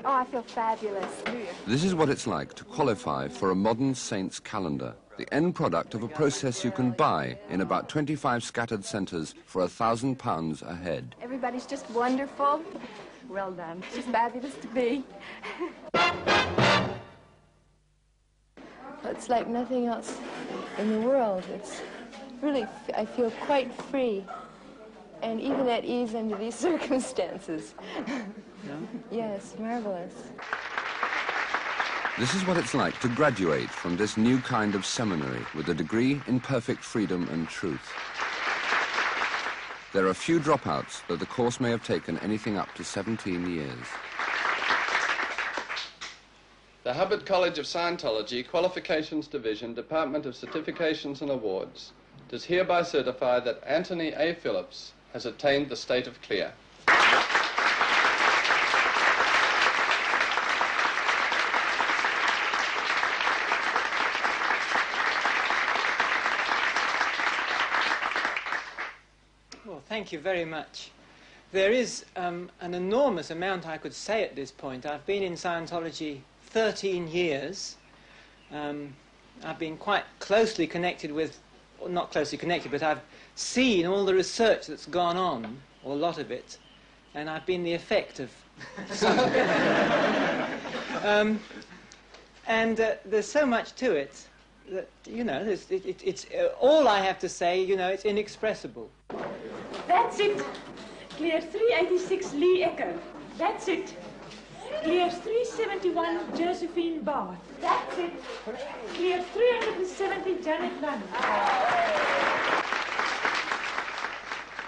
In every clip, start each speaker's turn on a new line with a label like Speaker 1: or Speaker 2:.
Speaker 1: Oh, I feel fabulous.
Speaker 2: This is what it's like to qualify for a modern saint's calendar, the end product of a process you can buy in about 25 scattered centres for £1,000 a head.
Speaker 1: Everybody's just wonderful. Well done. It's just fabulous to be. It's like nothing else in the world. It's really, I feel quite free and even at ease under these circumstances.
Speaker 3: No?
Speaker 1: Yes, marvelous.
Speaker 2: This is what it's like to graduate from this new kind of seminary with a degree in perfect freedom and truth. There are few dropouts, though the course may have taken anything up to 17 years.
Speaker 4: The Hubbard College of Scientology, Qualifications Division, Department of Certifications and Awards, does hereby certify that Anthony A. Phillips has attained the state of clear.
Speaker 3: Well, thank you very much. There is an enormous amount I could say at this point. I've been in Scientology 13 years. I've been quite closely connected with, or not closely connected, but I've seen all the research that's gone on, or a lot of it, and I've been the effect of some of it. There's so much to it that, you know, it's all I have to say, you know, it's inexpressible.
Speaker 5: That's it. Clear 386 Lee Echo. That's it. Clear 371 Josephine Barr. That's it. Clear 370 Janet Lunn.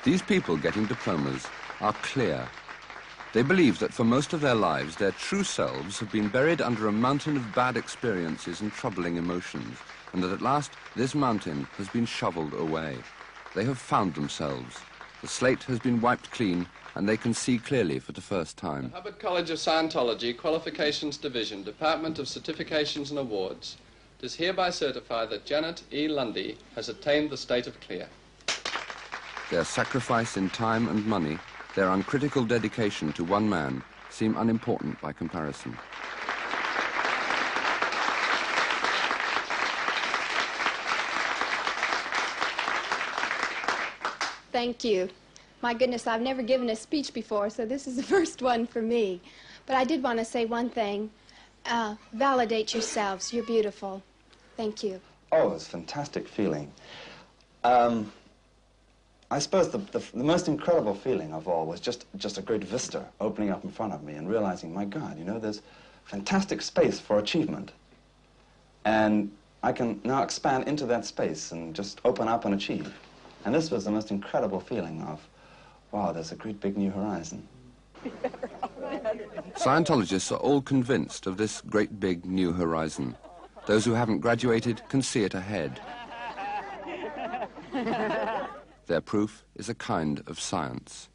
Speaker 2: These people getting diplomas are clear. They believe that for most of their lives, their true selves have been buried under a mountain of bad experiences and troubling emotions, and that at last this mountain has been shoveled away. They have found themselves. The slate has been wiped clean, and they can see clearly for the first time.
Speaker 4: The Hubbard College of Scientology, Qualifications Division, Department of Certifications and Awards, does hereby certify that Janet E. Lundy has attained the state of clear.
Speaker 2: Their sacrifice in time and money, their uncritical dedication to one man, seem unimportant by comparison.
Speaker 1: Thank you. My goodness, I've never given a speech before, so this is the first one for me. But I did want to say one thing. Validate yourselves. You're beautiful. Thank you.
Speaker 6: Oh, it's a fantastic feeling. I suppose the most incredible feeling of all was just a great vista opening up in front of me and realizing, my God, you know, there's fantastic space for achievement. And I can now expand into that space and just open up and achieve. And this was the most incredible feeling of, wow, there's a great big new horizon.
Speaker 2: Scientologists are all convinced of this great big new horizon. Those who haven't graduated can see it ahead. Their proof is a kind of science.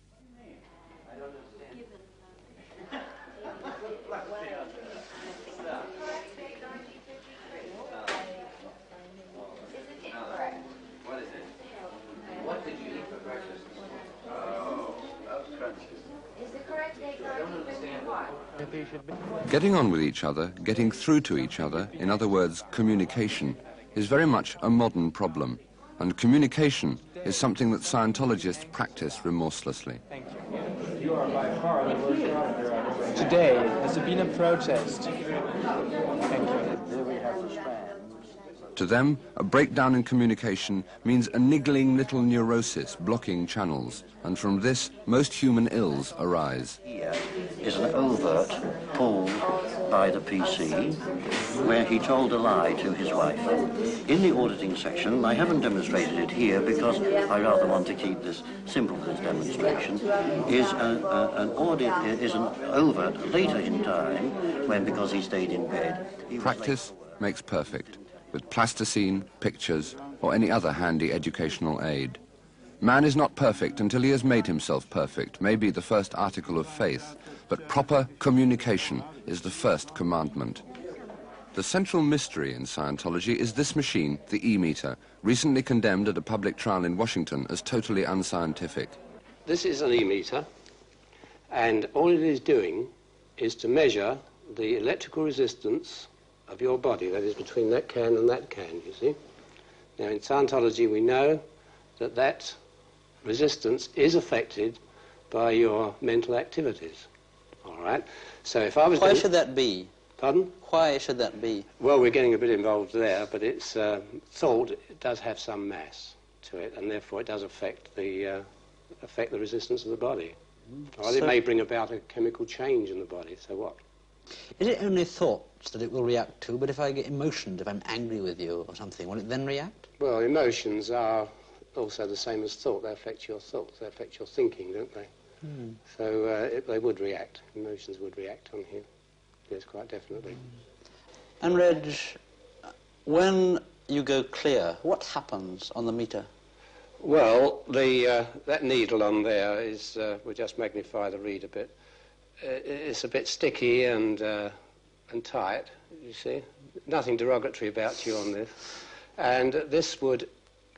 Speaker 2: Getting on with each other, getting through to each other, in other words, communication, is very much a modern problem. And communication is something that Scientologists practice remorselessly.
Speaker 3: Thank you. You are by far the worst doctor I've ever had. Today has been a protest. Thank you. Here we have the strands.
Speaker 2: To them, a breakdown in communication means a niggling little neurosis blocking channels, and from this, most human ills arise.
Speaker 7: Here is an overt pull by the PC where he told a lie to his wife. In the auditing section, I haven't demonstrated it here because I rather want to keep this simple, this demonstration, is an overt later in time when, because he stayed in bed.
Speaker 2: Practice makes perfect, with plasticine, pictures, or any other handy educational aid. Man is not perfect until he has made himself perfect, may be the first article of faith, but proper communication is the first commandment. The central mystery in Scientology is this machine, the E-meter, recently condemned at a public trial in Washington as totally unscientific.
Speaker 8: This is an E-meter, and all it is doing is to measure the electrical resistance of your body, that is between that can and that can, you see. Now in Scientology we know that that resistance is affected by your mental activities, all right? So if I was...
Speaker 9: Why should that be?
Speaker 8: Pardon?
Speaker 9: Why should that be?
Speaker 8: Well, we're getting a bit involved there, but it's thought it does have some mass to it, and therefore it does affect the resistance of the body. Or it may bring about a chemical change in the body, so what?
Speaker 9: Is it only thoughts that it will react to, but if I get emotions, if I'm angry with you or something, will it then react?
Speaker 8: Well, emotions are also the same as thought. They affect your thoughts, they affect your thinking, don't they? So they would react. Emotions would react on here. Yes, quite definitely.
Speaker 9: And Reg, when you go clear, what happens on the meter?
Speaker 8: Well, that needle on there is, we'll just magnify the read a bit. It's a bit sticky and tight, you see. Nothing derogatory about you on this. And this would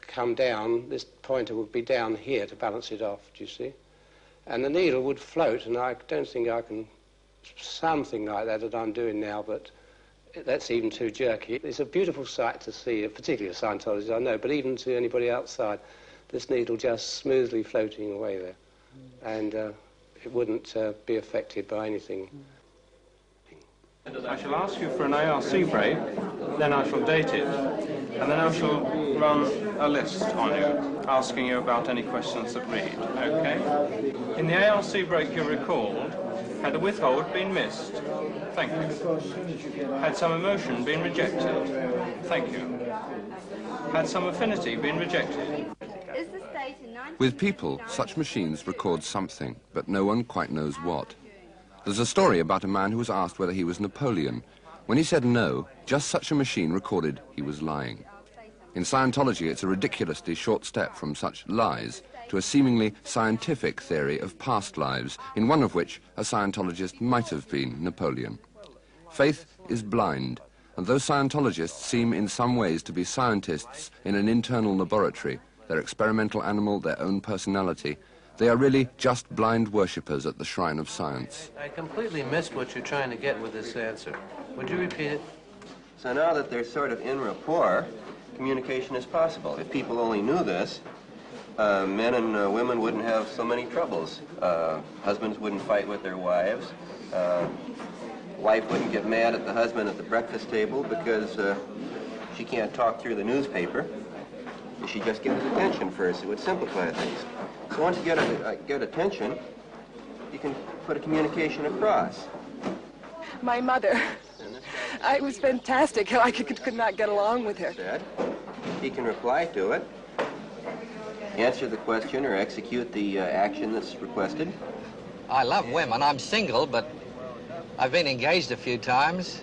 Speaker 8: come down, this pointer would be down here to balance it off, do you see? And the needle would float, and I don't think I can, something like that I'm doing now, but that's even too jerky. It's a beautiful sight to see, particularly a Scientologist, I know, but even to anybody outside, this needle just smoothly floating away there. And it wouldn't be affected by anything.
Speaker 10: I shall ask you for an ARC break, then I shall date it, and then I shall run a list on you, asking you about any questions that read, okay? In the ARC break you recalled, had the withhold been missed? Thank you. Had some emotion been rejected? Thank you. Had some affinity been rejected?
Speaker 2: With people, such machines record something, but no one quite knows what. There's a story about a man who was asked whether he was Napoleon. When he said no, just such a machine recorded he was lying. In Scientology, it's a ridiculously short step from such lies to a seemingly scientific theory of past lives, in one of which a Scientologist might have been Napoleon. Faith is blind, and though Scientologists seem in some ways to be scientists in an internal laboratory, their experimental animal, their own personality, they are really just blind worshippers at the shrine of science.
Speaker 11: I completely missed what you're trying to get with this answer. Would you repeat it?
Speaker 12: So now that they're sort of in rapport, communication is possible. If people only knew this, men and women wouldn't have so many troubles. Husbands wouldn't fight with their wives. Wife wouldn't get mad at the husband at the breakfast table because she can't talk through the newspaper. She just gets attention first. It would simplify things. So once you get attention, you can put a communication across.
Speaker 13: My mother. It was fantastic. I could not get along with her.
Speaker 12: He can reply to it, answer the question, or execute the action that's requested.
Speaker 14: I love women. I'm single, but I've been engaged a few times.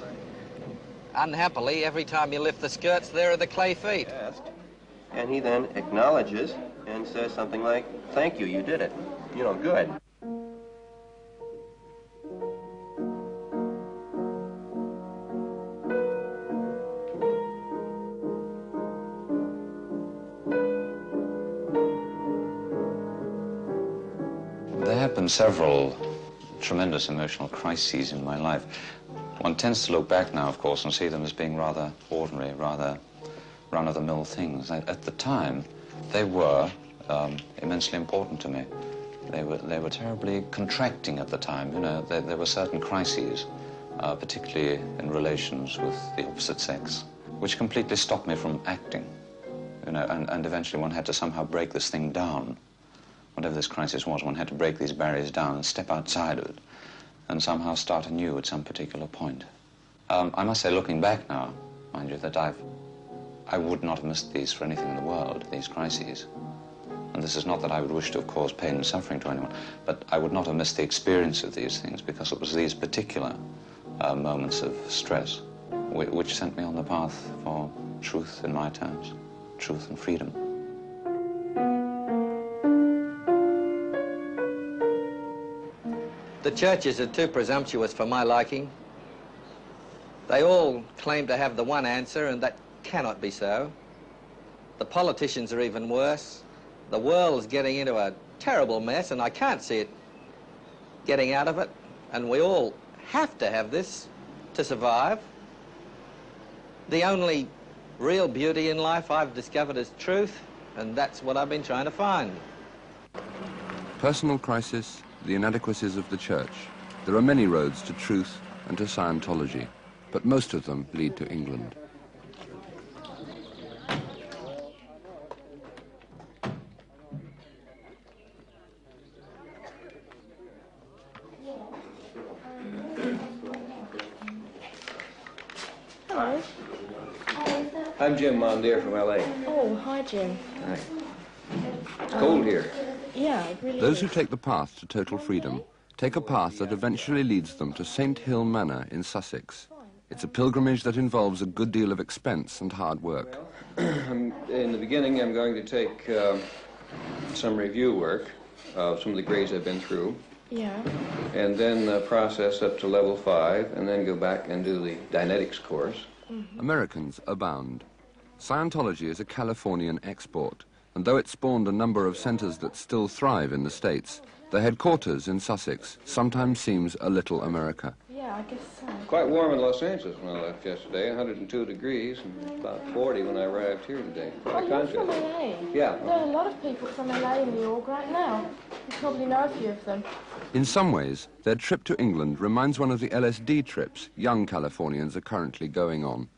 Speaker 14: Unhappily, every time you lift the skirts, there are the clay feet.
Speaker 12: And he then acknowledges and says something like, "Thank you, you did it. You know, good."
Speaker 15: There have been several tremendous emotional crises in my life. One tends to look back now, of course, and see them as being rather ordinary, rather run-of-the-mill things. At the time, they were immensely important to me. They were terribly contracting at the time. You know, there were certain crises, particularly in relations with the opposite sex, which completely stopped me from acting. You know, and eventually one had to somehow break this thing down. Whatever this crisis was, one had to break these barriers down and step outside of it, and somehow start anew at some particular point. I must say, looking back now, mind you, that I would not have missed these for anything in the world, these crises. And this is not that I would wish to have caused pain and suffering to anyone, but I would not have missed the experience of these things because it was these particular moments of stress which sent me on the path for truth in my terms, truth and freedom.
Speaker 14: The churches are too presumptuous for my liking. They all claim to have the one answer, and that cannot be so. The politicians are even worse. The world is getting into a terrible mess, and I can't see it getting out of it. And we all have to have this to survive. The only real beauty in life I've discovered is truth, and that's what I've been trying to find.
Speaker 2: Personal crisis, the inadequacies of the church. There are many roads to truth and to Scientology, but most of them lead to England.
Speaker 16: Hello.
Speaker 17: I'm Jim Mondier from LA.
Speaker 16: Oh, hi, Jim.
Speaker 17: Hi. It's cold here.
Speaker 16: Yeah, it really
Speaker 2: Those
Speaker 16: is.
Speaker 2: who take the path to total freedom take a path that eventually leads them to St. Hill Manor in Sussex. It's a pilgrimage that involves a good deal of expense and hard work.
Speaker 17: In the beginning, I'm going to take some review work of some of the grades I've been through.
Speaker 16: Yeah.
Speaker 17: And then process up to level 5, and then go back and do the Dynetics course.
Speaker 2: Americans abound. Scientology is a Californian export, and though it spawned a number of centers that still thrive in the States, the headquarters in Sussex sometimes seems a little America.
Speaker 16: Yeah, I guess so.
Speaker 17: Quite warm in Los Angeles when I left yesterday, 102 degrees, and about 40 when I arrived here today.
Speaker 16: Oh, you're from LA?
Speaker 17: Yeah.
Speaker 16: There are a lot of people from LA in New York right now. You probably know a few of them.
Speaker 2: In some ways, their trip to England reminds one of the LSD trips young Californians are currently going on.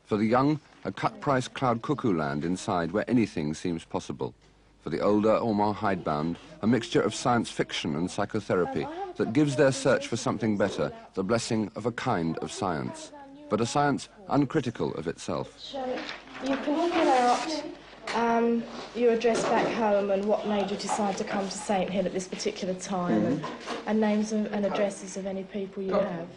Speaker 2: For the young, a cut-price cloud cuckoo land inside where anything seems possible. For the older or more hidebound, a mixture of science fiction and psychotherapy that gives their search for something better the blessing of a kind of science, but a science uncritical of itself.
Speaker 16: So you can fill out your address back home and what made you decide to come to St. Hill at this particular time, and names and addresses of any people you have.